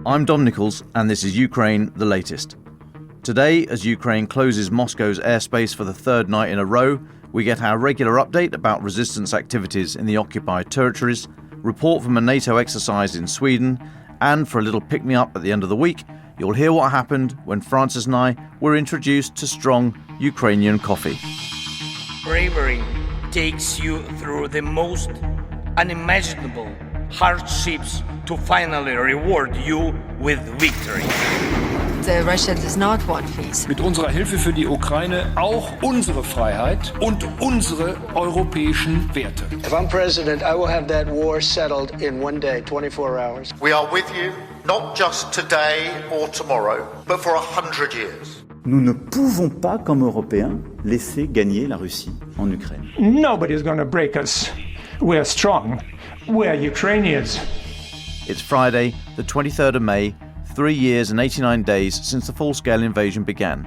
I'm Dom Nicholls, and this is Ukraine the latest. Today, as Ukraine closes Moscow's airspace for the third night in a row, we get our regular update about resistance activities in the occupied territories, report from a NATO exercise in Sweden, and for a little pick-me-up at the end of the week, you'll hear what happened when Francis and I were introduced to strong Ukrainian coffee. Bravery takes you through the most unimaginable hardships to finally reward you with victory. Russia does not want peace. Mit unserer Hilfe für die Ukraine auch unsere Freiheit und unsere europäischen Werte. If I'm president, I will have that war settled in one day, 24 hours. We are with you, not just today or tomorrow, but for 100 years. Nous ne pouvons pas, comme Européens, laisser gagner la Russie en Ukraine. Nobody's going to break us. We're strong. We're Ukrainians. It's Friday, the 23rd of May, 3 years and 89 days since the full-scale invasion began.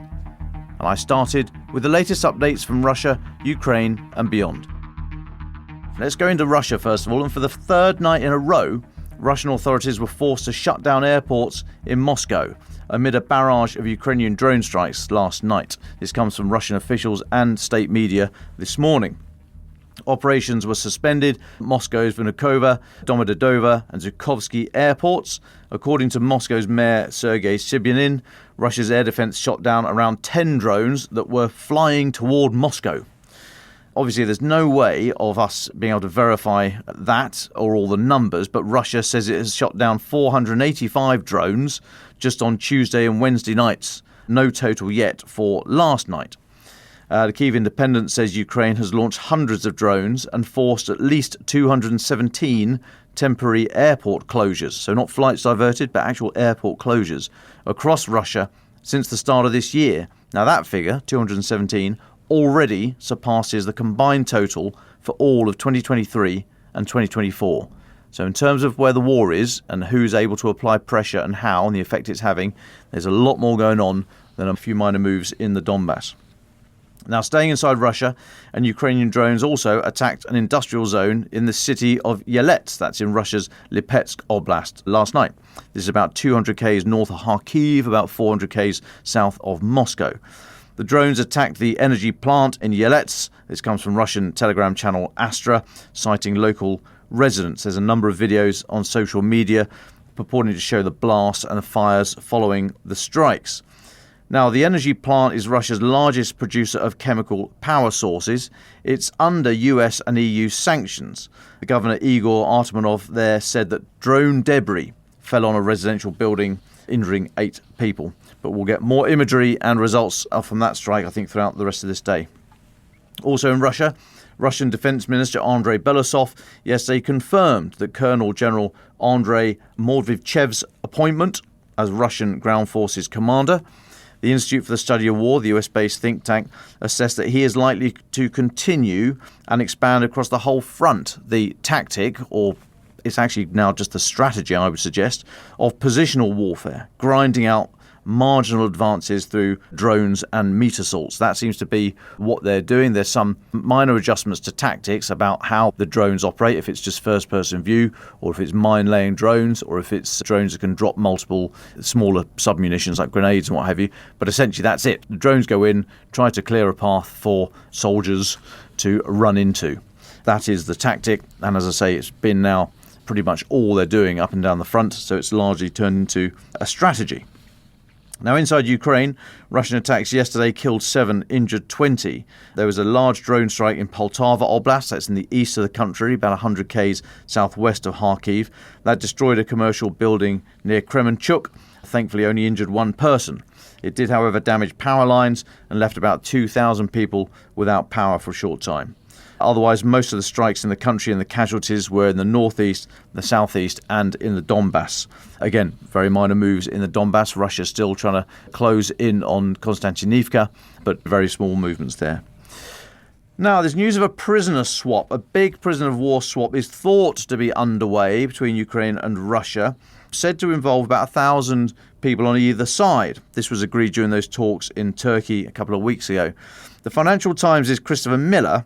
And I started with the latest updates from Russia, Ukraine and beyond. Let's go into Russia first of all, and for the third night in a row, Russian authorities were forced to shut down airports in Moscow amid a barrage of Ukrainian drone strikes last night. This comes from Russian officials and state media this morning. Operations were suspended at Moscow's Vnukovo, Domodedovo and Zhukovsky airports. According to Moscow's mayor Sergei Sobyanin, Russia's air defense shot down around 10 drones that were flying toward Moscow. Obviously, there's no way of us being able to verify that or all the numbers, but Russia says it has shot down 485 drones just on Tuesday and Wednesday nights. No total yet for last night. The Kyiv Independent says Ukraine has launched hundreds of drones and forced at least 217 temporary airport closures, so not flights diverted, but actual airport closures across Russia since the start of this year. Now that figure, 217, already surpasses the combined total for all of 2023 and 2024. So in terms of where the war is and who's able to apply pressure and how and the effect it's having, there's a lot more going on than a few minor moves in the Donbass. Now, staying inside Russia, and Ukrainian drones also attacked an industrial zone in the city of Yelets, that's in Russia's Lipetsk Oblast, last night. This is about 200 km north of Kharkiv, about 400 km south of Moscow. The drones attacked the energy plant in Yelets. This comes from Russian Telegram channel Astra, citing local residents. There's a number of videos on social media purporting to show the blasts and the fires following the strikes. Now, the energy plant is Russia's largest producer of chemical power sources. It's under US and EU sanctions. The governor Igor Artemonov there said that drone debris fell on a residential building, injuring 8 people. But we'll get more imagery and results from that strike, I think, throughout the rest of this day. Also in Russia, Russian Defense Minister Andrei Belousov yesterday confirmed that Colonel General Andrei Mordvichev's appointment as Russian Ground Forces commander. The Institute for the Study of War, the US-based think tank, assessed that he is likely to continue and expand across the whole front the tactic, or it's actually now just the strategy, I would suggest, of positional warfare, grinding out marginal advances through drones and meat assaults. That seems to be what they're doing. There's some minor adjustments to tactics about how the drones operate, if it's just first-person view, or if it's mine-laying drones, or if it's drones that can drop multiple smaller submunitions like grenades and what have you. But essentially that's it. The drones go in, try to clear a path for soldiers to run into. That is the tactic, and as I say, it's been now pretty much all they're doing up and down the front, so it's largely turned into a strategy. Now, inside Ukraine, Russian attacks yesterday killed 7, injured 20. There was a large drone strike in Poltava Oblast, that's in the east of the country, about 100 km southwest of Kharkiv. That destroyed a commercial building near Kremenchuk. Thankfully, only injured 1 person. It did, however, damage power lines and left about 2,000 people without power for a short time. Otherwise, most of the strikes in the country and the casualties were in the northeast, the southeast and in the Donbass. Again, very minor moves in the Donbass. Russia still trying to close in on Konstantinivka, but very small movements there. Now, there's news of a prisoner swap. A big prisoner of war swap is thought to be underway between Ukraine and Russia, said to involve about 1,000 people on either side. This was agreed during those talks in Turkey a couple of weeks ago. The Financial Times' Christopher Miller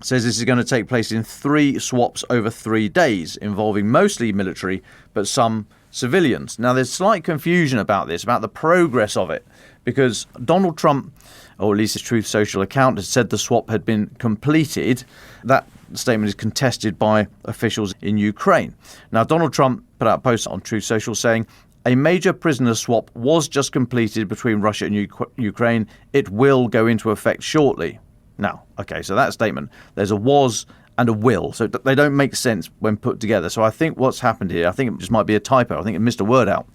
says this is going to take place in 3 swaps over 3 days, involving mostly military, but some civilians. Now, there's slight confusion about this, about the progress of it, because Donald Trump, or at least his Truth Social account, has said the swap had been completed. That statement is contested by officials in Ukraine. Now, Donald Trump put out a post on Truth Social saying, a major prisoner swap was just completed between Russia and Ukraine. It will go into effect shortly. Now, okay, so that statement, there's a was and a will. So they don't make sense when put together. So I think what's happened here, I think it just might be a typo. I think it missed a word out.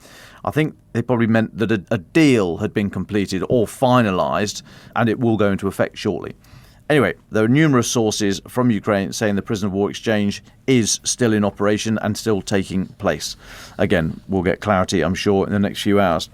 I think they probably meant that a deal had been completed or finalised and it will go into effect shortly. Anyway, there are numerous sources from Ukraine saying the prisoner of war exchange is still in operation and still taking place. Again, we'll get clarity, I'm sure, in the next few hours.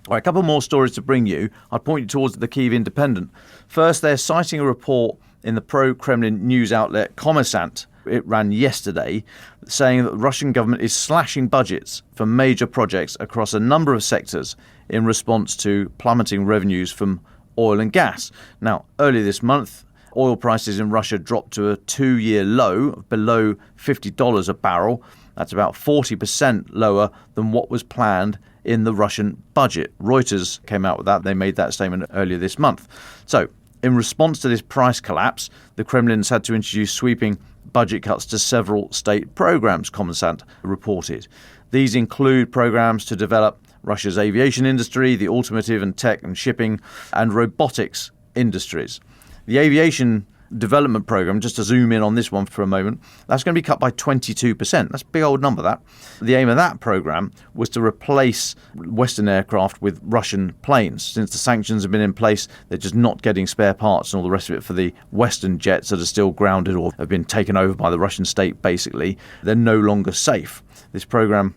All right, a couple more stories to bring you. I'd point you towards the Kyiv Independent. First, they're citing a report in the pro-Kremlin news outlet Kommersant. It ran yesterday, saying that the Russian government is slashing budgets for major projects across a number of sectors in response to plummeting revenues from oil and gas. Now, earlier this month, oil prices in Russia dropped to a 2-year low of below $50 a barrel. That's about 40% lower than what was planned in the Russian budget. Reuters came out with that. They made that statement earlier this month. So, in response to this price collapse, the Kremlin's had to introduce sweeping budget cuts to several state programs, Kommersant reported. These include programs to develop Russia's aviation industry, the automotive and tech and shipping and robotics industries. The aviation development program, just to zoom in on this one for a moment, that's going to be cut by 22%. That's a big old number, that. The aim of that program was to replace Western aircraft with Russian planes. Since the sanctions have been in place, they're just not getting spare parts and all the rest of it for the Western jets that are still grounded or have been taken over by the Russian state, basically. They're no longer safe. This program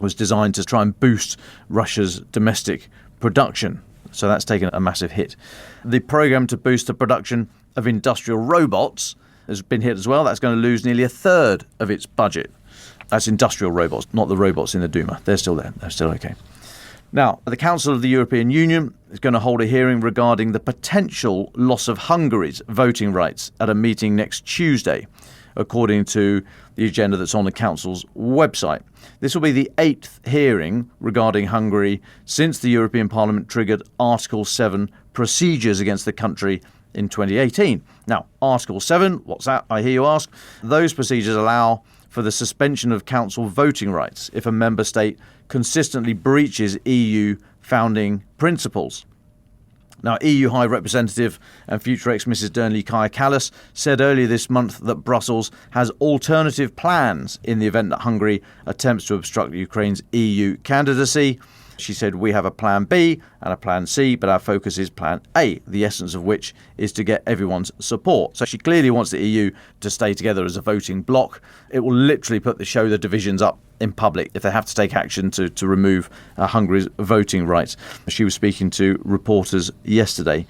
was designed to try and boost Russia's domestic production. So that's taken a massive hit. The program to boost the production of industrial robots has been hit as well. That's going to lose nearly a third of its budget. That's industrial robots, not the robots in the Duma. They're still there. They're still okay. Now, the Council of the European Union is going to hold a hearing regarding the potential loss of Hungary's voting rights at a meeting next Tuesday, according to the agenda that's on the Council's website. This will be the 8th hearing regarding Hungary since the European Parliament triggered Article 7 procedures against the country in 2018. Now, Article 7, what's that, I hear you ask? Those procedures allow for the suspension of council voting rights if a member state consistently breaches EU founding principles. Now, EU High Representative and future ex-Mrs Dernley Kaya Kallas said earlier this month that Brussels has alternative plans in the event that Hungary attempts to obstruct Ukraine's EU candidacy. She said, we have a plan B and a plan C, but our focus is plan A, the essence of which is to get everyone's support. So she clearly wants the EU to stay together as a voting bloc. It will literally put the divisions up in public if they have to take action to remove Hungary's voting rights. She was speaking to reporters yesterday.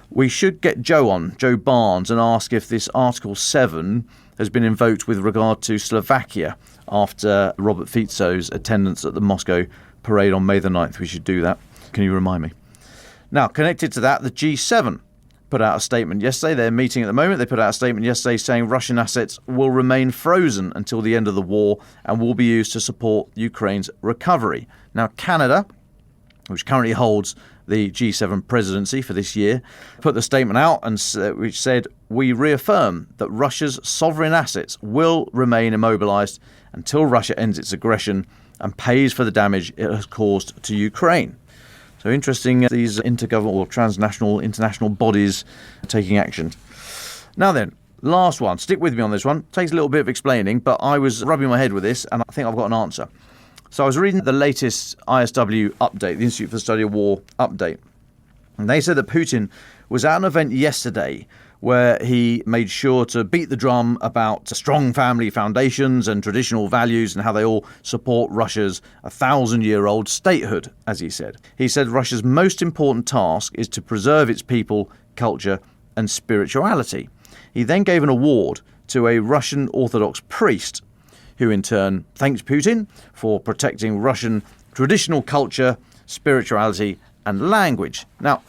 We should get Joe Barnes, and ask if this Article 7 has been invoked with regard to Slovakia after Robert Fico's attendance at the Moscow parade on May the 9th. We should do that. Can you remind me? Now, connected to that, the G7 put out a statement yesterday. They're meeting at the moment. They put out a statement yesterday saying Russian assets will remain frozen until the end of the war and will be used to support Ukraine's recovery. Now, Canada, which currently holds the G7 presidency for this year, put the statement out and which said, we reaffirm that Russia's sovereign assets will remain immobilized until Russia ends its aggression and pays for the damage it has caused to Ukraine. So interesting, these intergovernmental or transnational, international bodies taking action. Now then, last one. Stick with me on this one. Takes a little bit of explaining, but I was rubbing my head with this and I think I've got an answer. So I was reading the latest ISW update, the Institute for the Study of War update. And they said that Putin was at an event yesterday where he made sure to beat the drum about strong family foundations and traditional values and how they all support Russia's 1,000-year-old statehood, as he said. He said Russia's most important task is to preserve its people, culture and spirituality. He then gave an award to a Russian Orthodox priest, who in turn thanked Putin for protecting Russian traditional culture, spirituality and language. Now,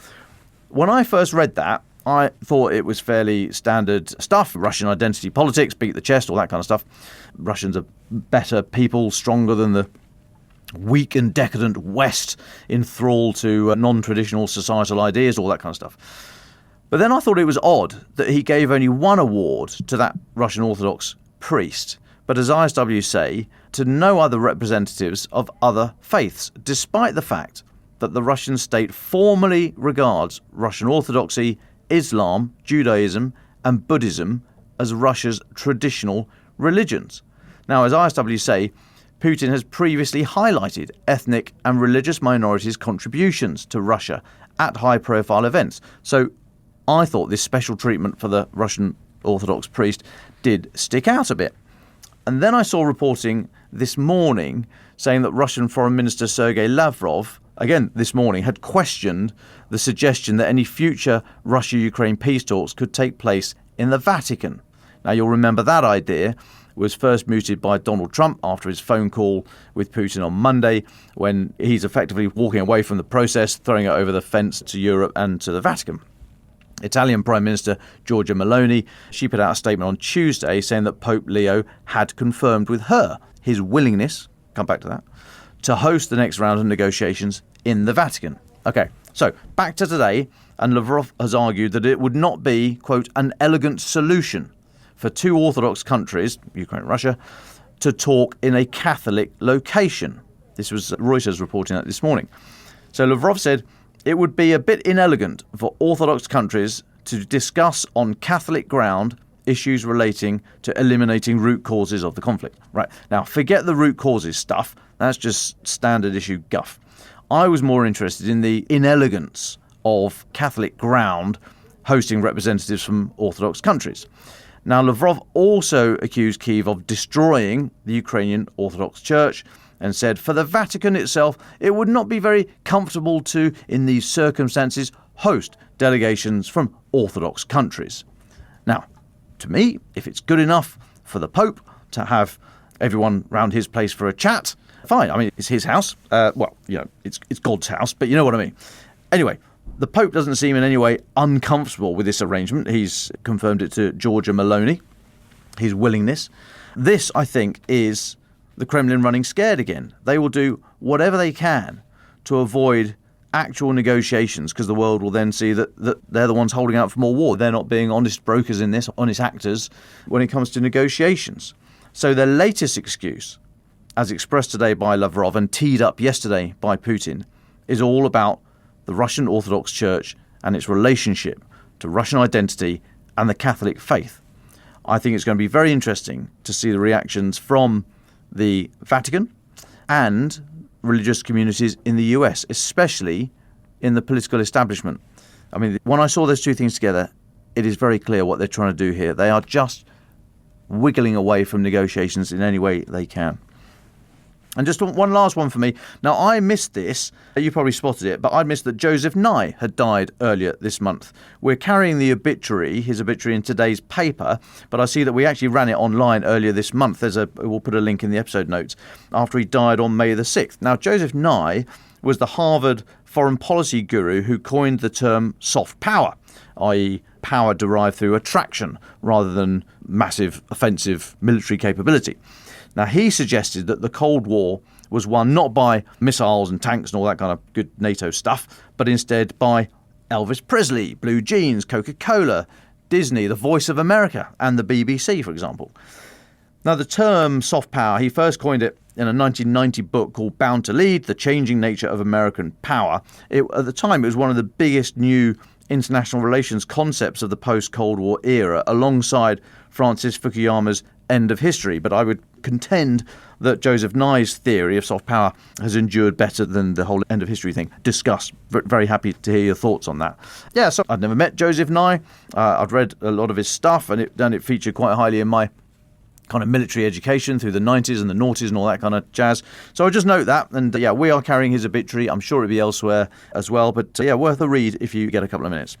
when I first read that, I thought it was fairly standard stuff. Russian identity politics, beat the chest, all that kind of stuff. Russians are better people, stronger than the weak and decadent West in thrall to non-traditional societal ideas, all that kind of stuff. But then I thought it was odd that he gave only one award to that Russian Orthodox priest, but as ISW say, to no other representatives of other faiths, despite the fact that the Russian state formally regards Russian Orthodoxy, Islam, Judaism and Buddhism as Russia's traditional religions. Now, as ISW say, Putin has previously highlighted ethnic and religious minorities' contributions to Russia at high-profile events. So I thought this special treatment for the Russian Orthodox priest did stick out a bit. And then I saw reporting this morning saying that Russian Foreign Minister Sergei Lavrov, again this morning, had questioned the suggestion that any future Russia-Ukraine peace talks could take place in the Vatican. Now, you'll remember that idea was first mooted by Donald Trump after his phone call with Putin on Monday, when he's effectively walking away from the process, throwing it over the fence to Europe and to the Vatican. Italian Prime Minister Giorgia Meloni, she put out a statement on Tuesday saying that Pope Leo had confirmed with her his willingness, come back to that, to host the next round of negotiations in the Vatican. Okay, so back to today, and Lavrov has argued that it would not be, quote, an elegant solution for two Orthodox countries, Ukraine and Russia, to talk in a Catholic location. This was Reuters reporting that this morning. So Lavrov said it would be a bit inelegant for Orthodox countries to discuss on Catholic ground issues relating to eliminating root causes of the conflict. Right, now forget the root causes stuff, that's just standard issue guff. I was more interested in the inelegance of Catholic ground hosting representatives from Orthodox countries. Now, Lavrov also accused Kyiv of destroying the Ukrainian Orthodox Church and said for the Vatican itself, it would not be very comfortable to, in these circumstances, host delegations from Orthodox countries. Now, to me, if it's good enough for the Pope to have everyone round his place for a chat, fine. I mean, it's his house. It's God's house, but you know what I mean. Anyway, the Pope doesn't seem in any way uncomfortable with this arrangement. He's confirmed it to Giorgia Meloni, his willingness. This, I think, is the Kremlin running scared again. They will do whatever they can to avoid actual negotiations, because the world will then see that they're the ones holding out for more war. They're not being honest brokers in this, honest actors when it comes to negotiations. So their latest excuse, as expressed today by Lavrov and teed up yesterday by Putin, is all about the Russian Orthodox Church and its relationship to Russian identity and the Catholic faith. I think it's going to be very interesting to see the reactions from the Vatican and religious communities in the US, especially in the political establishment. I mean, when I saw those two things together, it is very clear what they're trying to do here. They are just wiggling away from negotiations in any way they can. And just one last one for me. Now, I missed this. You probably spotted it, but I missed that Joseph Nye had died earlier this month. We're carrying the obituary, his obituary, in today's paper, but I see that we actually ran it online earlier this month. We'll put a link in the episode notes, after he died on May the 6th. Now, Joseph Nye was the Harvard foreign policy guru who coined the term soft power, i.e. power derived through attraction rather than massive offensive military capability. Now, he suggested that the Cold War was won not by missiles and tanks and all that kind of good NATO stuff, but instead by Elvis Presley, blue jeans, Coca-Cola, Disney, the Voice of America, and the BBC, for example. Now, the term soft power, he first coined it in a 1990 book called Bound to Lead, The Changing Nature of American Power. At the time, it was one of the biggest new international relations concepts of the post-Cold War era, alongside Francis Fukuyama's End of History. But I would contend that Joseph Nye's theory of soft power has endured better than the whole End of History thing. Discuss. Very happy to hear your thoughts on that. Yeah, so I'd never met Joseph Nye. I'd read a lot of his stuff, and it featured quite highly in my kind of military education through the 90s and the noughties and all that kind of jazz. So I just note that, and we are carrying his obituary. I'm sure it'll be elsewhere as well, but worth a read if you get a couple of minutes.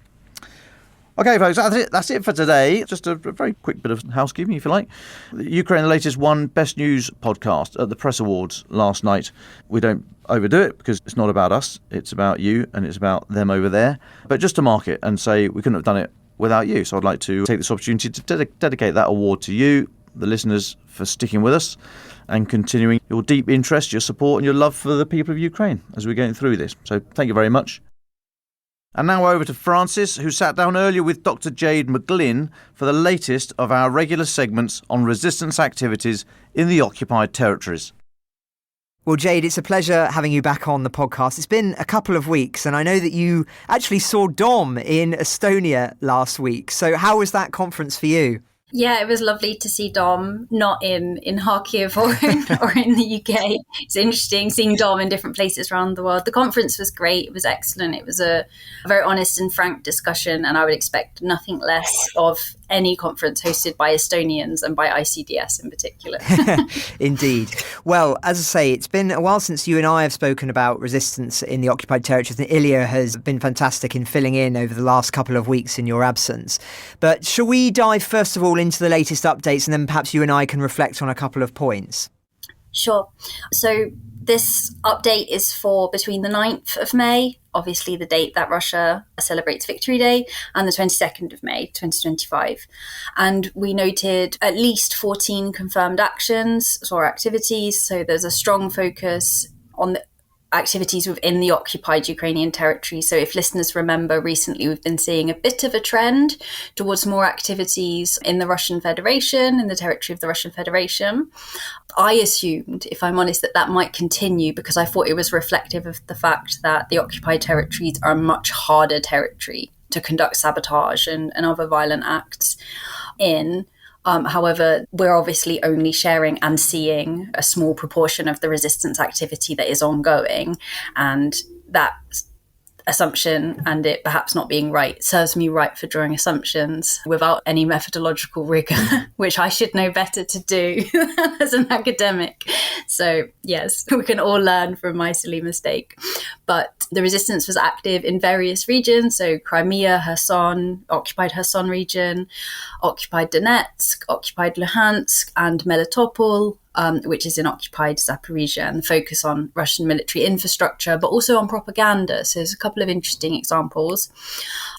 Okay, folks, that's it for today. Just a very quick bit of housekeeping, if you like. Ukraine, the latest one, Best News podcast at the Press Awards last night. We don't overdo it because it's not about us. It's about you and it's about them over there. But just to mark it and say we couldn't have done it without you. So I'd like to take this opportunity to dedicate that award to you. the listeners for sticking with us and continuing your deep interest, your support and your love for the people of Ukraine as we're going through this. So thank you very much. And now over to Francis, who sat down earlier with Dr. Jade McGlynn for the latest of our regular segments on resistance activities in the occupied territories. Well, Jade, it's a pleasure having you back on the podcast. It's been a couple of weeks, and I know that you actually saw Dom in Estonia last week. So how was that conference for you? Yeah, it was lovely to see Dom, not in Kharkiv or in the UK. It's interesting seeing Dom in different places around the world. The conference was great. It was excellent. It was a very honest and frank discussion, and I would expect nothing less of any conference hosted by Estonians and by ICDS in particular. Indeed. Well, as I say, it's been a while since you and I have spoken about resistance in the occupied territories, and Ilya has been fantastic in filling in over the last couple of weeks in your absence. But shall we dive first of all into the latest updates, and then perhaps you and I can reflect on a couple of points? Sure. So this update is for between the 9th of May, obviously the date that Russia celebrates Victory Day, and the 22nd of May, 2025. And we noted at least 14 confirmed actions or activities. So there's a strong focus on the activities within the occupied Ukrainian territory. So if listeners remember, recently we've been seeing a bit of a trend towards more activities in the Russian Federation, in the territory of the Russian Federation. I assumed, if I'm honest, that might continue because I thought it was reflective of the fact that the occupied territories are a much harder territory to conduct sabotage and other violent acts in. However, we're obviously only sharing and seeing a small proportion of the resistance activity that is ongoing. And that assumption, and it perhaps not being right, serves me right for drawing assumptions without any methodological rigor, which I should know better to do as an academic. So yes, we can all learn from my silly mistake. But the resistance was active in various regions. So Crimea, Kherson, occupied Kherson region, occupied Donetsk, occupied Luhansk, and Melitopol, which is in occupied Zaporizhia, and the focus on Russian military infrastructure, but also on propaganda. So there's a couple of interesting examples.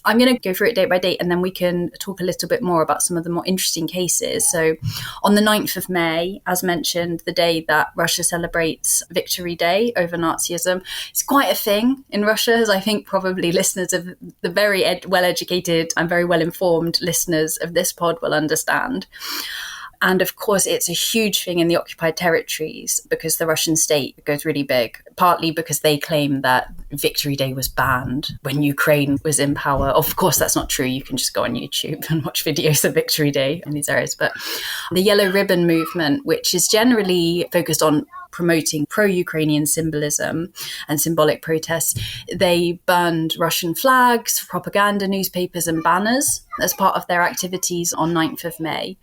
I'm going to go through it date by date, and then we can talk a little bit more about some of the more interesting cases. So on the 9th of May, as mentioned, the day that Russia celebrates Victory Day over Nazism, it's quite a thing in Russia, as I think probably listeners of the very well-educated and very well-informed listeners of this pod will understand. And of course, it's a huge thing in the occupied territories because the Russian state goes really big, partly because they claim that Victory Day was banned when Ukraine was in power. Of course, that's not true. You can just go on YouTube and watch videos of Victory Day in these areas. But the Yellow Ribbon movement, which is generally focused on promoting pro-Ukrainian symbolism and symbolic protests, they burned Russian flags, propaganda newspapers and banners as part of their activities on 9th of May.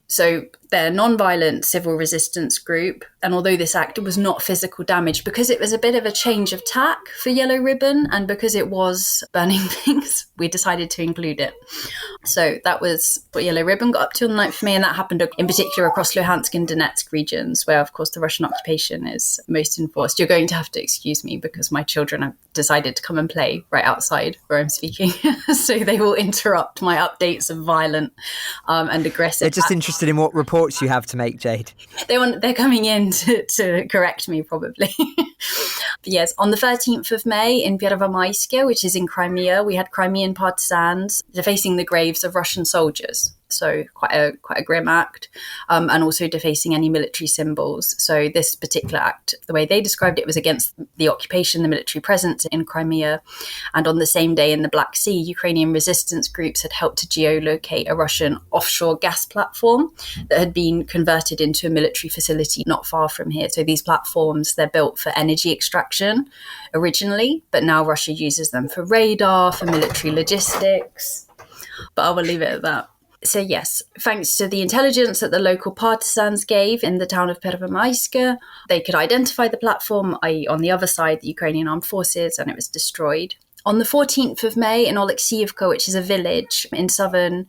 So they're a non-violent civil resistance group. And although this act was not physical damage, because it was a bit of a change of tack for Yellow Ribbon and because it was burning things, we decided to include it. So that was what Yellow Ribbon got up to on the 9th of May. And that happened in particular across Luhansk and Donetsk regions, where, of course, the Russian occupation is most enforced. You're going to have to excuse me because my children have decided to come and play right outside where I'm speaking. So they will interrupt my updates of violent and aggressive. They're just interested in what reports you have to make, Jade. They're coming in to correct me, probably. Yes, on the 13th of May in Pervomaiske, which is in Crimea, we had Crimean partisans defacing the graves of Russian soldiers. So quite a grim act, and also defacing any military symbols. So this particular act, the way they described it, was against the occupation, the military presence in Crimea. And on the same day in the Black Sea, Ukrainian resistance groups had helped to geolocate a Russian offshore gas platform that had been converted into a military facility not far from here. So these platforms, they're built for energy extraction originally, but now Russia uses them for radar, for military logistics. But I will leave it at that. So yes, thanks to the intelligence that the local partisans gave in the town of Pervomaiske, they could identify the platform, i.e. on the other side, the Ukrainian armed forces, and it was destroyed. On the 14th of May in Oleksiivka, which is a village in southern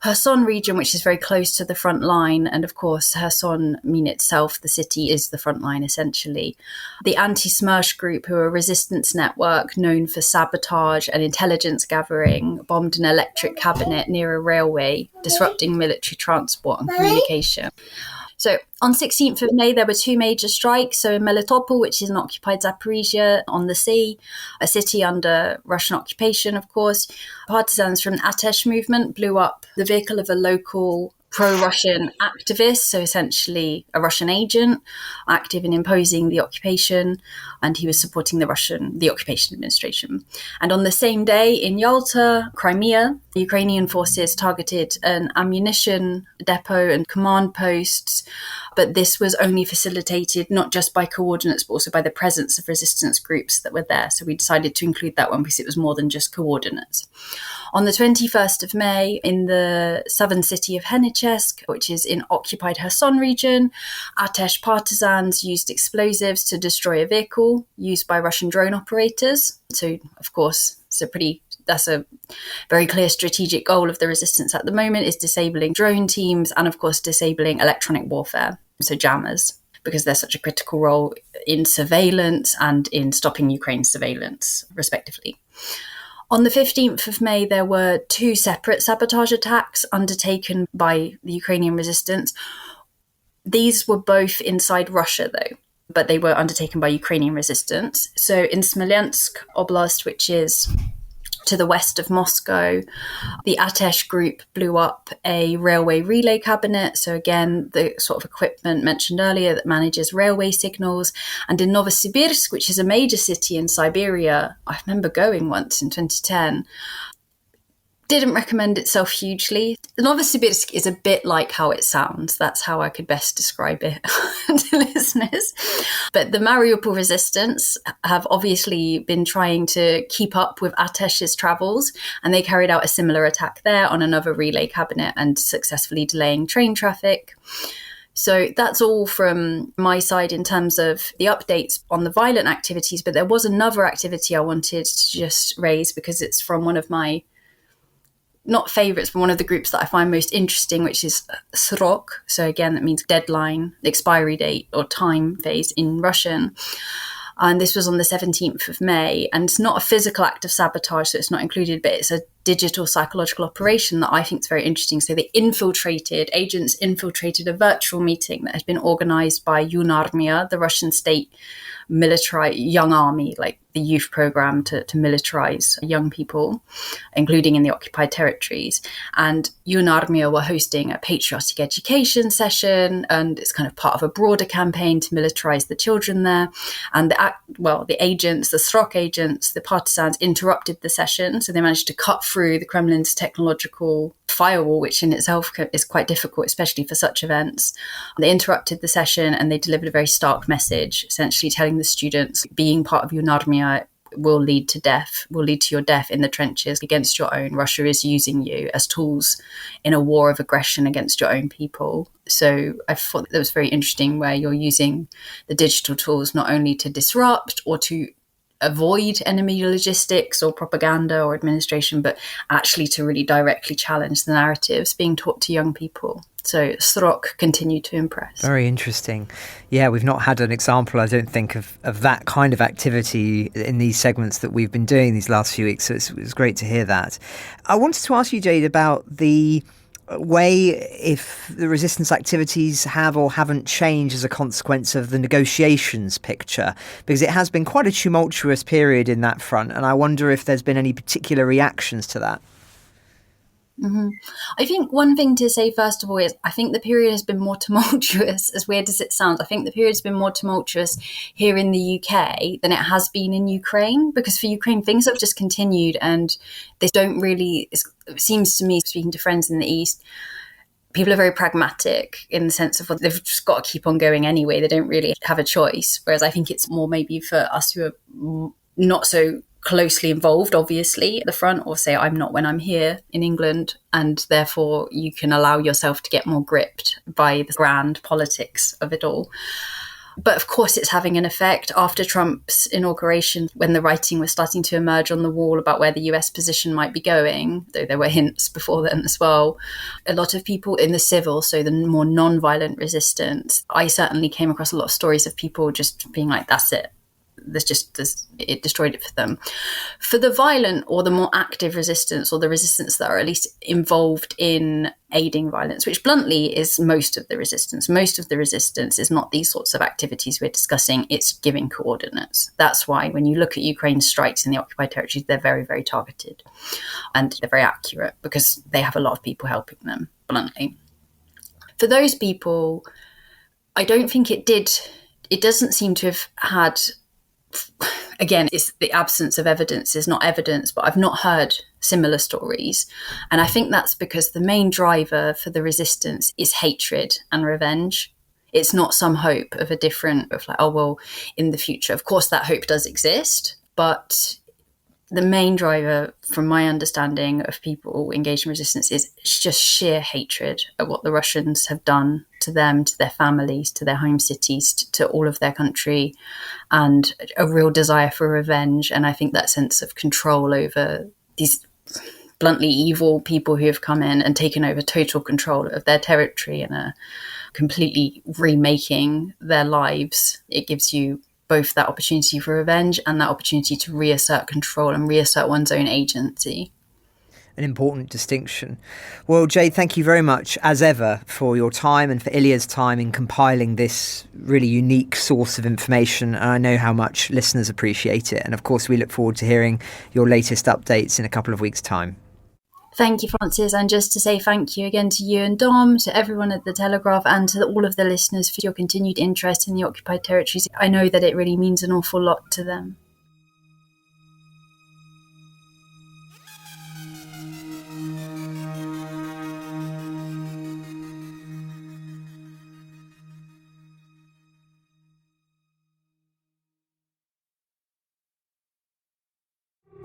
Kherson region, which is very close to the front line. And of course, Kherson, itself, the city, is the front line essentially. The anti-Smersh group, who are a resistance network known for sabotage and intelligence gathering, bombed an electric cabinet near a railway, disrupting military transport and communication. So on 16th of May, there were two major strikes. So in Melitopol, which is in occupied Zaporizhia on the sea, a city under Russian occupation, of course, partisans from the Atesh movement blew up the vehicle of a local pro-Russian activist, so essentially a Russian agent, active in imposing the occupation, and he was supporting the occupation administration. And on the same day in Yalta, Crimea, the Ukrainian forces targeted an ammunition depot and command posts, but this was only facilitated not just by coordinates, but also by the presence of resistance groups that were there. So we decided to include that one because it was more than just coordinates. On the 21st of May, in the southern city of Henichesk, which is in occupied Kherson region, Atesh partisans used explosives to destroy a vehicle used by Russian drone operators. So, of course, that's a very clear strategic goal of the resistance at the moment, is disabling drone teams and, of course, disabling electronic warfare, so jammers, because they're such a critical role in surveillance and in stopping Ukraine's surveillance, respectively. On the 15th of May, there were two separate sabotage attacks undertaken by the Ukrainian resistance. These were both inside Russia, though, but they were undertaken by Ukrainian resistance. So in Smolensk Oblast, which is to the west of Moscow, the Atesh group blew up a railway relay cabinet. So again, the sort of equipment mentioned earlier that manages railway signals. And in Novosibirsk, which is a major city in Siberia, I remember going once in 2010, didn't recommend itself hugely. Novosibirsk is a bit like how it sounds. That's how I could best describe it to listeners. But the Mariupol resistance have obviously been trying to keep up with Atesh's travels, and they carried out a similar attack there on another relay cabinet and successfully delaying train traffic. So that's all from my side in terms of the updates on the violent activities. But there was another activity I wanted to just raise because it's from one of my not favourites, but one of the groups that I find most interesting, which is Srok. So again, that means deadline, expiry date or time phase in Russian. And this was on the 17th of May. And it's not a physical act of sabotage, so it's not included, but it's a digital psychological operation that I think is very interesting. So agents infiltrated a virtual meeting that had been organised by Yunarmia, the Russian state military young army, like the youth program to militarize young people, including in the occupied territories. And Yunarmia were hosting a patriotic education session, and it's kind of part of a broader campaign to militarize the children there. And the agents, the Srok agents, the partisans interrupted the session. So they managed to cut through the Kremlin's technological firewall, which in itself is quite difficult, especially for such events. They interrupted the session and they delivered a very stark message, essentially telling the students being part of Yunarmia will lead to your death in the trenches against your own. Russia is using you as tools in a war of aggression against your own people. So I thought that was very interesting, where you're using the digital tools not only to disrupt or to avoid enemy logistics or propaganda or administration, but actually to really directly challenge the narratives being taught to young people. So Srok continued to impress. Very interesting. Yeah, we've not had an example, I don't think, of that kind of activity in these segments that we've been doing these last few weeks. So it's great to hear that. I wanted to ask you, Jade, about the way if the resistance activities have or haven't changed as a consequence of the negotiations picture, because it has been quite a tumultuous period in that front, and I wonder if there's been any particular reactions to that. Mm-hmm. I think one thing to say, first of all, is I think the period has been more tumultuous, as weird as it sounds. I think the period has been more tumultuous here in the UK than it has been in Ukraine, because for Ukraine, things have just continued and they don't really, it seems to me, speaking to friends in the East, people are very pragmatic in the sense of, well, they've just got to keep on going anyway. They don't really have a choice. Whereas I think it's more maybe for us who are not so closely involved, obviously, at the front, or say I'm not when I'm here in England, and therefore you can allow yourself to get more gripped by the grand politics of it all. But of course, it's having an effect. After Trump's inauguration, when the writing was starting to emerge on the wall about where the US position might be going, though there were hints before then as well, a lot of people in the civil, so the more non-violent resistance, I certainly came across a lot of stories of people just being like, that's it. It destroyed it for them. For the violent or the more active resistance, or the resistance that are at least involved in aiding violence, which bluntly is most of the resistance. Most of the resistance is not these sorts of activities we're discussing, it's giving coordinates. That's why when you look at Ukraine's strikes in the occupied territories, they're very, very targeted. And they're very accurate because they have a lot of people helping them, bluntly. For those people, I don't think it doesn't seem to have had... Again, it's the absence of evidence is not evidence, but I've not heard similar stories. And I think that's because the main driver for the resistance is hatred and revenge. It's not some hope of in the future. Of course, that hope does exist, but the main driver, from my understanding of people engaged in resistance, is just sheer hatred of what the Russians have done to them, to their families, to their home cities, to all of their country, and a real desire for revenge. And I think that sense of control over these bluntly evil people who have come in and taken over total control of their territory and are completely remaking their lives, it gives you both that opportunity for revenge and that opportunity to reassert control and reassert one's own agency. An important distinction. Well, Jade, thank you very much, as ever, for your time and for Ilya's time in compiling this really unique source of information. And I know how much listeners appreciate it. And of course, we look forward to hearing your latest updates in a couple of weeks' time. Thank you, Francis. And just to say thank you again to you and Dom, to everyone at the Telegraph, and to all of the listeners for your continued interest in the occupied territories. I know that it really means an awful lot to them.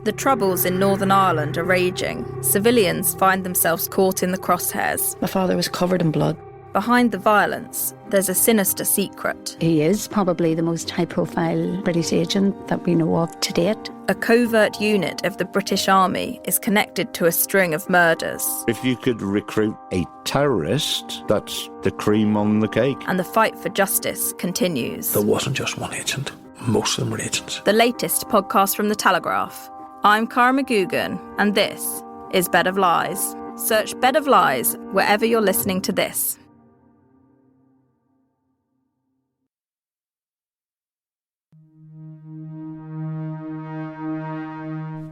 The troubles in Northern Ireland are raging. Civilians find themselves caught in the crosshairs. My father was covered in blood. Behind the violence, there's a sinister secret. He is probably the most high-profile British agent that we know of to date. A covert unit of the British Army is connected to a string of murders. If you could recruit a terrorist, that's the cream on the cake. And the fight for justice continues. There wasn't just one agent. Most of them were agents. The latest podcast from the Telegraph. I'm Cara McGugan, and this is Bed of Lies. Search Bed of Lies wherever you're listening to this.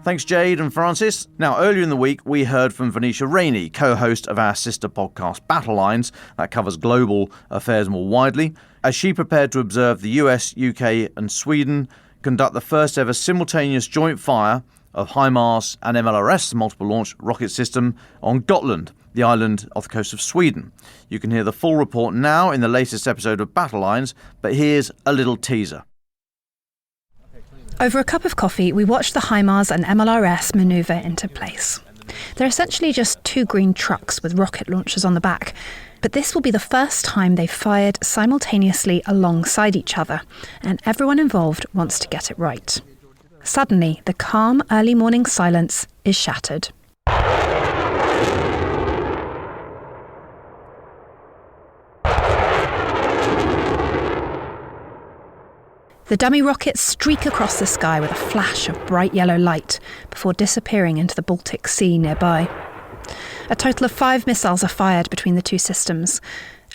Thanks, Jade and Francis. Now, earlier in the week, we heard from Venetia Rainey, co-host of our sister podcast Battle Lines, that covers global affairs more widely, as she prepared to observe the US, UK and Sweden conduct the first ever simultaneous joint fire of HIMARS and MLRS, multiple launch rocket system, on Gotland, the island off the coast of Sweden. You can hear the full report now in the latest episode of Battle Lines, but here's a little teaser. Over a cup of coffee, we watched the HIMARS and MLRS manoeuvre into place. They're essentially just two green trucks with rocket launchers on the back, but this will be the first time they've fired simultaneously alongside each other, and everyone involved wants to get it right. Suddenly, the calm, early morning silence is shattered. The dummy rockets streak across the sky with a flash of bright yellow light before disappearing into the Baltic Sea nearby. A total of 5 missiles are fired between the two systems,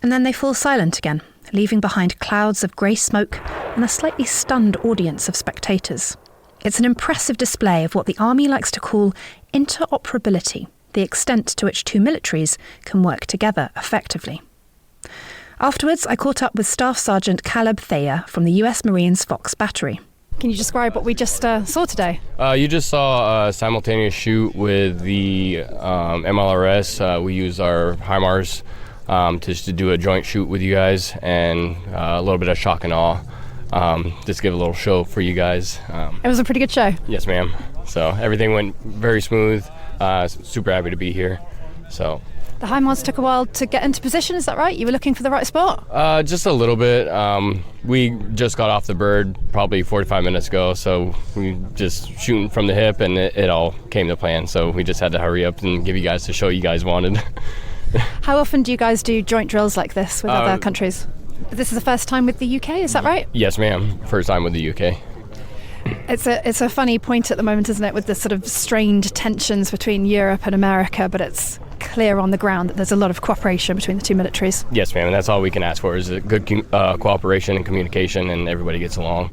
and then they fall silent again, leaving behind clouds of grey smoke and a slightly stunned audience of spectators. It's an impressive display of what the Army likes to call interoperability, the extent to which two militaries can work together effectively. Afterwards, I caught up with Staff Sergeant Caleb Thayer from the US Marines Fox Battery. Can you describe what we just saw today? You just saw a simultaneous shoot with the MLRS. We used our HIMARS to do a joint shoot with you guys, and a little bit of shock and awe. Just give a little show for you guys. It was a pretty good show. Yes, ma'am. So everything went very smooth. Super happy to be here. So The HIMARS took a while to get into position, is that right? You were looking for the right spot? Just a little bit. We just got off the bird probably 45 minutes ago, so we just shooting from the hip, and it all came to plan. So we just had to hurry up and give you guys the show you guys wanted. How often do you guys do joint drills like this with other countries? This is the first time with the UK, is that right? Yes, ma'am. First time with the UK. It's a funny point at the moment, isn't it, with the sort of strained tensions between Europe and America, but it's clear on the ground that there's a lot of cooperation between the two militaries. Yes, ma'am, and that's all we can ask for is a good cooperation and communication, and everybody gets along.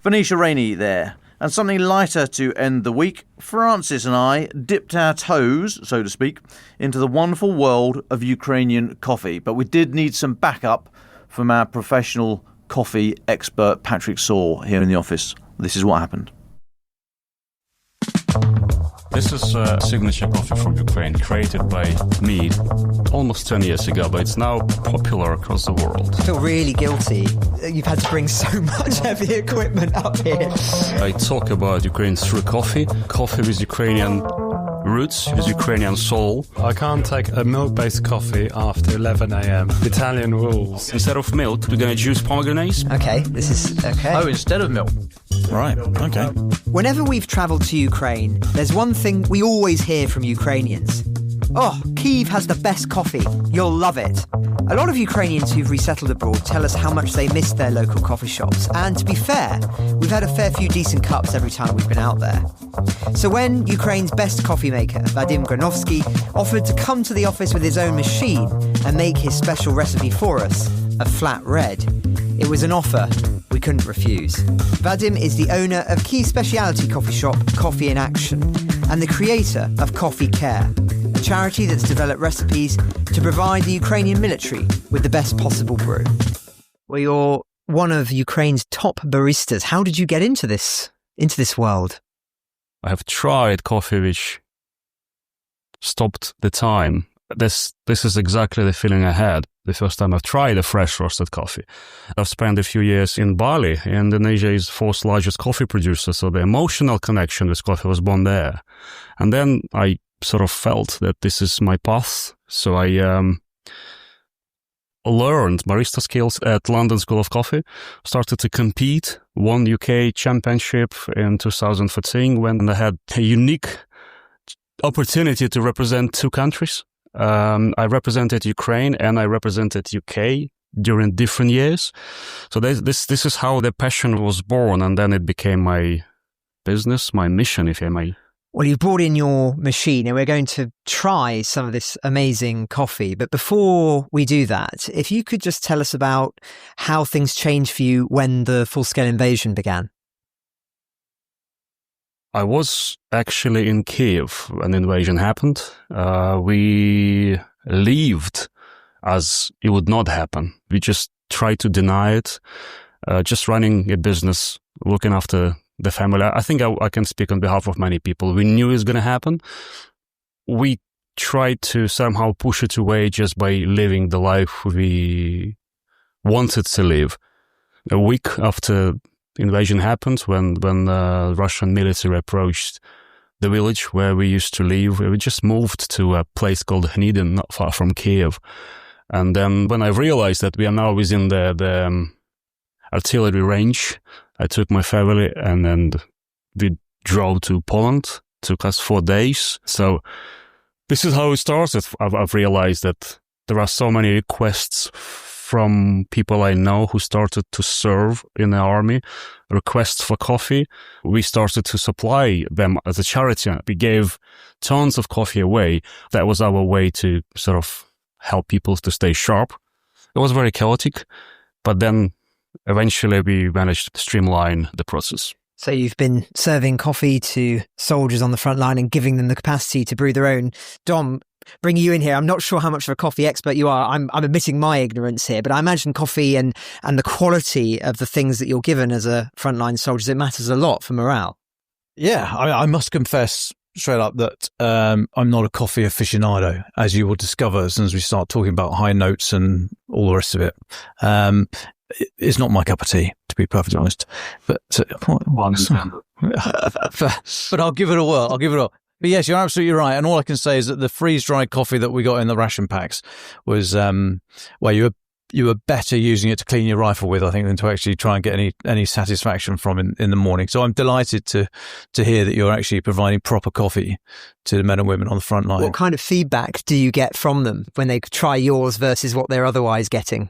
Venetia Rainey there. And something lighter to end the week. Francis and I dipped our toes, so to speak, into the wonderful world of Ukrainian coffee. But we did need some backup from our professional coffee expert Patrick Saw here in the office. This is what happened. This is a signature coffee from Ukraine, created by me almost 10 years ago, but it's now popular across the world. I feel really guilty. You've had to bring so much heavy equipment up here. I talk about Ukraine through coffee with Ukrainian roots, with Ukrainian soul. I can't take a milk-based coffee after 11 a.m. Italian rules. Instead of milk, we're going to use pomegranates. Okay, this is okay. Oh, instead of milk. Right, okay. Whenever we've travelled to Ukraine, there's one thing we always hear from Ukrainians. Oh, Kyiv has the best coffee. You'll love it. A lot of Ukrainians who've resettled abroad tell us how much they miss their local coffee shops. And to be fair, we've had a fair few decent cups every time we've been out there. So when Ukraine's best coffee maker, Vadym offered to come to the office with his own machine and make his special recipe for us, a flat red, it was an offer we couldn't refuse. Vadym is the owner of key specialty coffee shop Coffee in Action and the creator of Coffee Care, a charity that's developed recipes to provide the Ukrainian military with the best possible brew. Well, you're one of Ukraine's top baristas. How did you get into this world? I have tried coffee which stopped the time. This is exactly the feeling I had the first time I've tried a fresh roasted coffee. I've spent a few years in Bali. Indonesia is the fourth largest coffee producer, so the emotional connection with coffee was born there. And then I sort of felt that this is my path, so I learned barista skills at London School of Coffee, started to compete, won UK championship in 2014 when I had a unique opportunity to represent two countries. I represented Ukraine and I represented UK during different years. So this is how the passion was born, and then it became my business, my mission, if I may. Well, you brought in your machine and we're going to try some of this amazing coffee. But before we do that, if you could just tell us about how things changed for you when the full-scale invasion began. I was actually in Kyiv when the invasion happened. We lived as it would not happen. We just tried to deny it, just running a business, looking after the family. I think I can speak on behalf of many people. We knew it was going to happen. We tried to somehow push it away just by living the life we wanted to live. A week after invasion happened, when the Russian military approached the village where we used to live, we just moved to a place called Hnidin, not far from Kyiv. And then when I realized that we are now within the artillery range, I took my family and then we drove to Poland. It took us 4 days. So this is how it started. I've realized that there are so many requests from people I know who started to serve in the army, requests for coffee. We started to supply them as a charity. We gave tons of coffee away. That was our way to sort of help people to stay sharp. It was very chaotic, but then eventually we managed to streamline the process. So you've been serving coffee to soldiers on the front line and giving them the capacity to brew their own. Dom, bringing you in here, I'm not sure how much of a coffee expert you are. I'm admitting my ignorance here, but I imagine coffee and the quality of the things that you're given as a frontline soldier, it matters a lot for morale. Yeah, I must confess straight up that I'm not a coffee aficionado, as you will discover as soon as we start talking about high notes and all the rest of it. It's not my cup of tea, to be perfectly honest. But but I'll give it a whirl. But yes, you're absolutely right. And all I can say is that the freeze-dried coffee that we got in the ration packs was, you were better using it to clean your rifle with, I think, than to actually try and get any satisfaction from in the morning. So I'm delighted to hear that you're actually providing proper coffee to the men and women on the front line. What kind of feedback do you get from them when they try yours versus what they're otherwise getting?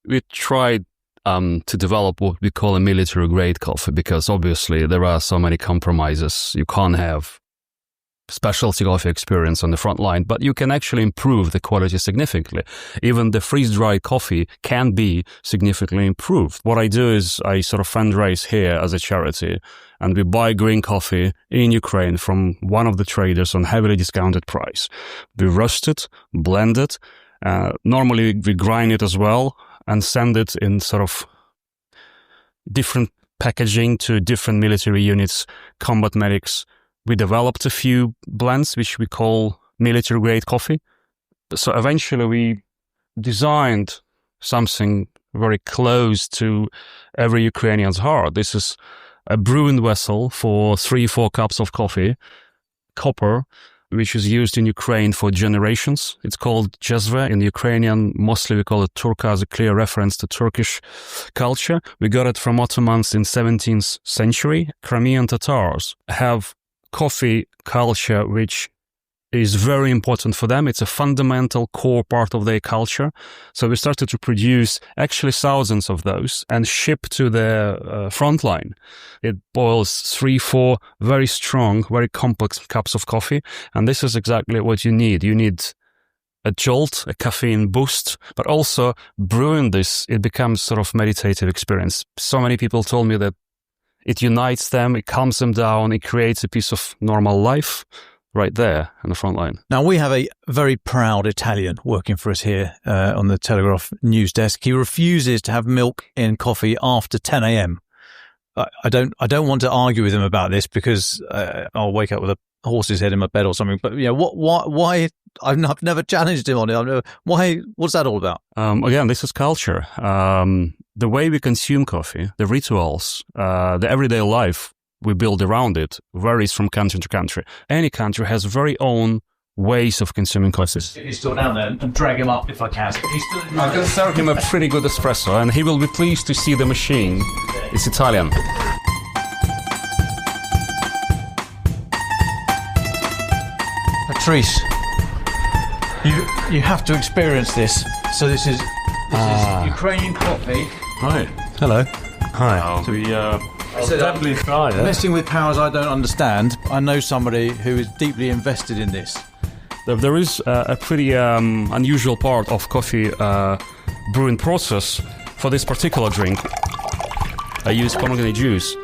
We tried to develop what we call a military-grade coffee, because obviously there are so many compromises. You can't have specialty coffee experience on the front line, but you can actually improve the quality significantly. Even the freeze-dried coffee can be significantly improved. What I do is I sort of fundraise here as a charity, and we buy green coffee in Ukraine from one of the traders on heavily discounted price. We roast it, blend it. Normally we grind it as well and send it in sort of different packaging to different military units, combat medics. We developed a few blends, which we call military-grade coffee. So eventually we designed something very close to every Ukrainian's heart. This is a brewing vessel for 3-4 cups of coffee, copper, which is used in Ukraine for generations. It's called jezve in Ukrainian. Mostly we call it turka, as a clear reference to Turkish culture. We got it from Ottomans in 17th century. Crimean Tatars have coffee culture, which is very important for them. It's a fundamental core part of their culture. So we started to produce actually thousands of those and ship to the front line. It boils 3-4 very strong, very complex cups of coffee. And this is exactly what you need. You need a jolt, a caffeine boost, but also brewing this, it becomes sort of meditative experience. So many people told me that it unites them, it calms them down, it creates a piece of normal life right there on the front line. Now, we have a very proud Italian working for us here on the Telegraph news desk. He refuses to have milk in coffee after 10 a.m. I don't want to argue with him about this, because I'll wake up with a horse's head in my bed or something. But why? I've never challenged him on it. Why? What's that all about? Again, this is culture. The way we consume coffee, the rituals, the everyday life we build around it varies from country to country. Any country has very own ways of consuming coffee. He's still down there, and drag him up if I can. I can serve him a pretty good espresso, and he will be pleased to see the machine. It's Italian. Patrice, you have to experience this. So this is Ukrainian coffee. Hi. Hello. Hi. So I'll definitely try it. Messing with powers I don't understand. I know somebody who is deeply invested in this. There is a pretty unusual part of coffee brewing process for this particular drink. I use pomegranate juice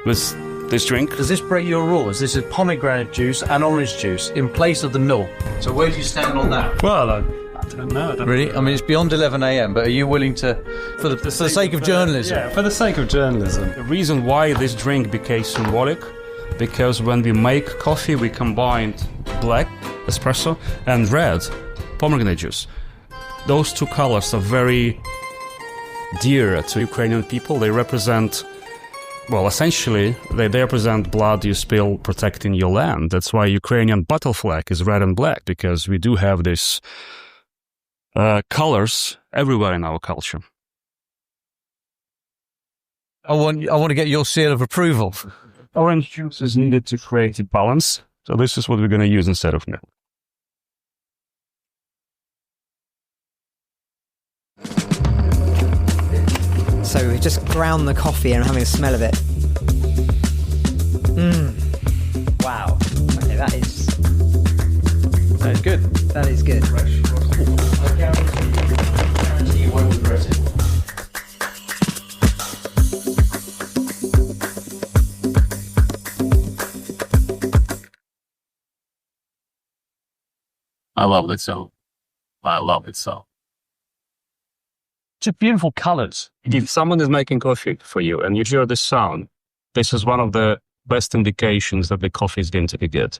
with this drink. Does this break your rules? This is pomegranate juice and orange juice in place of the milk. So where do you stand on that? Well, I don't know. Really? I mean, it's beyond 11 a.m., but are you willing to, for the sake of journalism? Yeah, for the sake of journalism. The reason why this drink became symbolic, because when we make coffee, we combined black espresso and red pomegranate juice. Those two colors are very dear to Ukrainian people. They represent, well, essentially, they represent blood you spill protecting your land. That's why Ukrainian battle flag is red and black, because we do have this colors everywhere in our culture. I want to get your seal of approval. Orange juice is needed to create a balance, so this is what we're going to use instead of milk. So we just ground the coffee and I'm having a smell of it. Wow. Okay, that is good. That is good. I guarantee you won't regret it. I love it so. I love it so. Just beautiful colours. If someone is making coffee for you and you hear this sound, this is one of the best indications that the coffee is going to be good.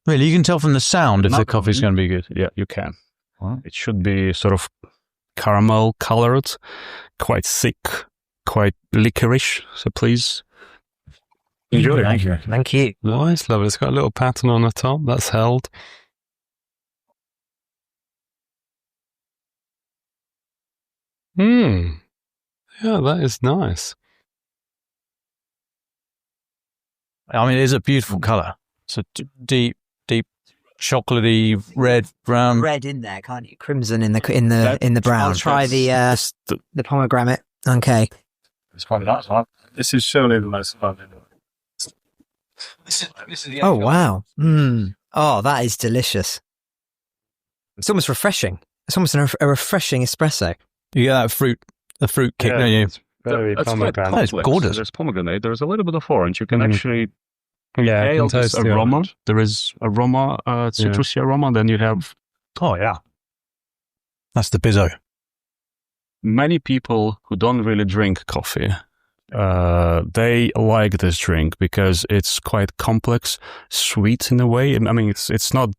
Really? You can tell from the sound if the coffee's going to be good? Yeah, you can. Wow. It should be sort of caramel colored, quite thick, quite licorice. So please. Enjoy. Thank you. Thank you. Nice, lovely. It's got a little pattern on the top. That's held. Yeah, that is nice. I mean, it is a beautiful colour. It's a deep chocolatey red, brown. Red in there, can't you? Crimson in the brown. I'll try the pomegranate. Okay. It's quite nice. Huh? This is surely the most fun. This is the Oh wow. Oh, that is delicious. It's almost refreshing. It's almost a refreshing espresso. You get that fruit kick, don't you? It's very pomegranate. It's gorgeous. There's pomegranate. There's a little bit of orange. You can actually I can taste the aroma. orange. There is aroma, citrusy aroma. Then you have. Oh yeah. That's the bizzo. Many people who don't really drink coffee, they like this drink because it's quite complex, sweet in a way. I mean, it's not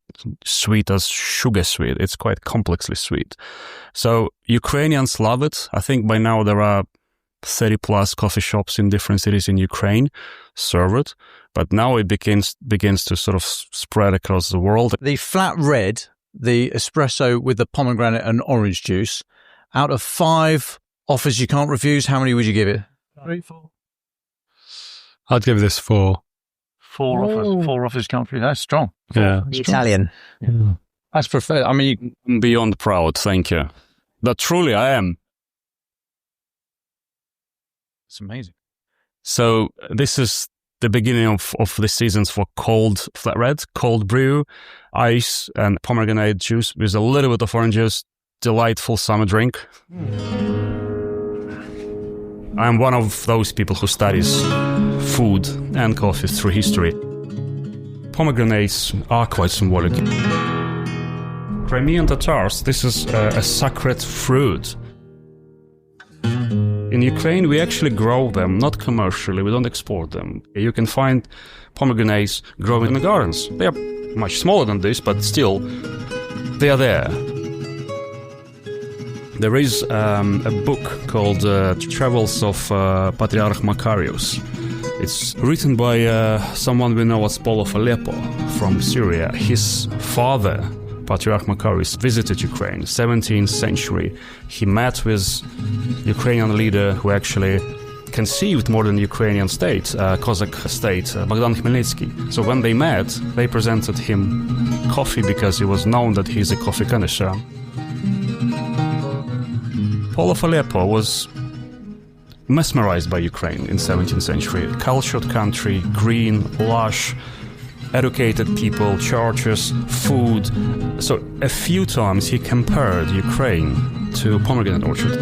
sweet as sugar sweet. It's quite complexly sweet. So Ukrainians love it. I think by now there are 30 plus coffee shops in different cities in Ukraine serve it. But now it begins to sort of spread across the world. The flat red, the espresso with the pomegranate and orange juice, out of 5 offers you can't refuse, how many would you give it? 3, 4? I'd give this 4. 4 offers. 4 offers can't refuse. That's strong. Yeah. The Italian. Yeah. That's preferred. I mean, I'm beyond proud. Thank you. But truly, I am. It's amazing. So this is the beginning of the seasons for cold flat red, cold brew, ice and pomegranate juice with a little bit of orange juice. Delightful summer drink. I'm one of those people who studies food and coffee through history. Pomegranates are quite symbolic. Crimean Tatars, this is a sacred fruit. In Ukraine, we actually grow them, not commercially, we don't export them. You can find pomegranates growing in the gardens. They are much smaller than this, but still, they are there. There is a book called Travels of Patriarch Macarius. It's written by someone we know as Paul of Aleppo from Syria. His father, Patriarch Macarius, visited Ukraine, 17th century. He met with Ukrainian leader who actually conceived modern Ukrainian state, Cossack state, Bogdan Khmelnytsky. So when they met, they presented him coffee because it was known that he's a coffee connoisseur. Paul of Aleppo was mesmerized by Ukraine in 17th century. Cultured country, green, lush, educated people, churches, food. So a few times he compared Ukraine to a pomegranate orchard.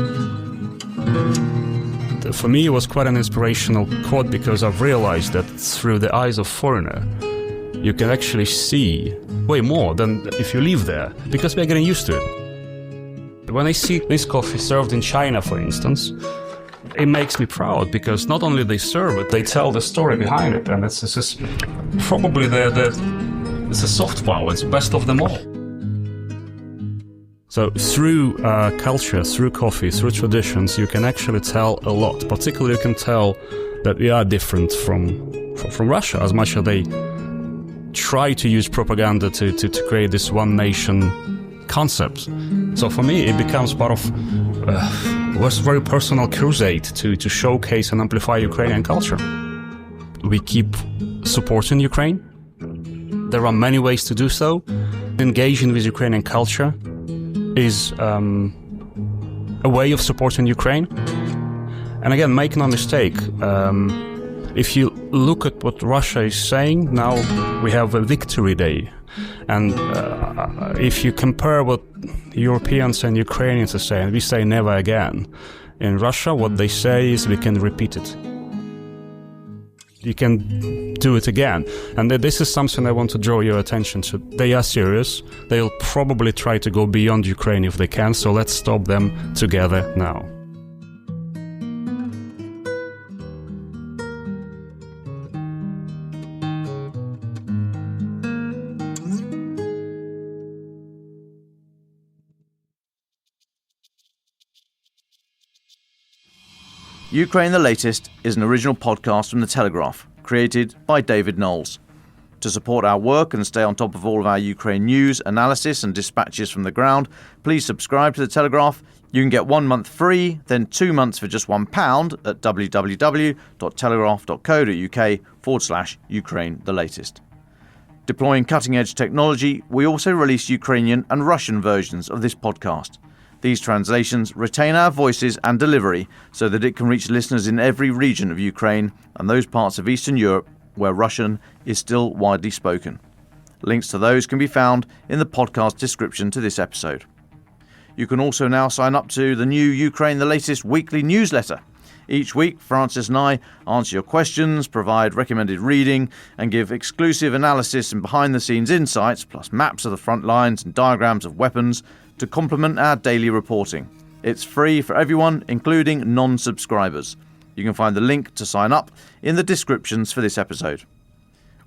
For me, it was quite an inspirational quote because I've realized that through the eyes of foreigner, you can actually see way more than if you live there, because we're getting used to it. When I see this coffee served in China, for instance, it makes me proud because not only they serve it, they tell the story behind it, and it's probably it's a soft power. It's best of them all. So through culture, through coffee, through traditions, you can actually tell a lot. Particularly, you can tell that we are different from Russia, as much as they try to use propaganda to create this one nation concept. So for me, it becomes part of was very personal crusade to showcase and amplify Ukrainian culture. We keep supporting Ukraine. There are many ways to do so. Engaging with Ukrainian culture is a way of supporting Ukraine. And again, make no mistake, if you look at what Russia is saying, now we have a victory day. And if you compare what Europeans and Ukrainians are saying, we say never again. In Russia, what they say is we can repeat it. You can do it again. And this is something I want to draw your attention to. They are serious. They'll probably try to go beyond Ukraine if they can, so let's stop them together now. Ukraine the Latest is an original podcast from The Telegraph, created by David Nicholls. To support our work and stay on top of all of our Ukraine news, analysis and dispatches from the ground, please subscribe to The Telegraph. You can get 1 month free, then 2 months for just £1 at www.telegraph.co.uk/Ukraine the latest. Deploying cutting-edge technology, we also release Ukrainian and Russian versions of this podcast. These translations retain our voices and delivery so that it can reach listeners in every region of Ukraine and those parts of Eastern Europe where Russian is still widely spoken. Links to those can be found in the podcast description to this episode. You can also now sign up to the new Ukraine the Latest weekly newsletter. Each week, Francis and I answer your questions, provide recommended reading, and give exclusive analysis and behind-the-scenes insights, plus maps of the front lines and diagrams of weapons to complement our daily reporting. It's free for everyone, including non-subscribers. You can find the link to sign up in the descriptions for this episode.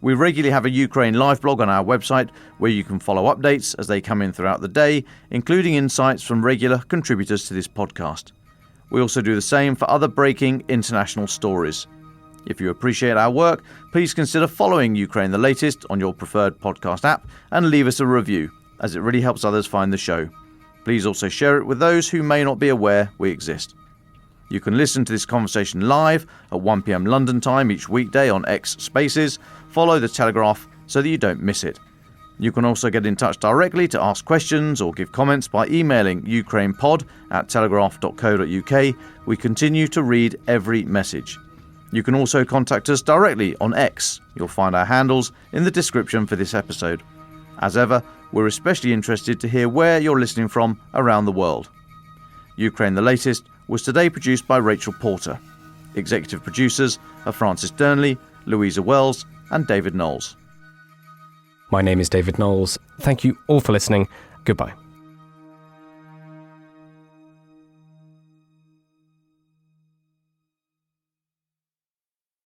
We regularly have a Ukraine live blog on our website where you can follow updates as they come in throughout the day, including insights from regular contributors to this podcast. We also do the same for other breaking international stories. If you appreciate our work, please consider following Ukraine the Latest on your preferred podcast app and leave us a review, as it really helps others find the show. Please also share it with those who may not be aware we exist. You can listen to this conversation live at 1 p.m. London time each weekday on X Spaces. Follow The Telegraph so that you don't miss it. You can also get in touch directly to ask questions or give comments by emailing ukrainepod@telegraph.co.uk. We continue to read every message. You can also contact us directly on X. You'll find our handles in the description for this episode. As ever, we're especially interested to hear where you're listening from around the world. Ukraine the Latest was today produced by Rachel Porter. Executive producers are Francis Durnley, Louisa Wells and David Nicholls. My name is David Nicholls. Thank you all for listening. Goodbye.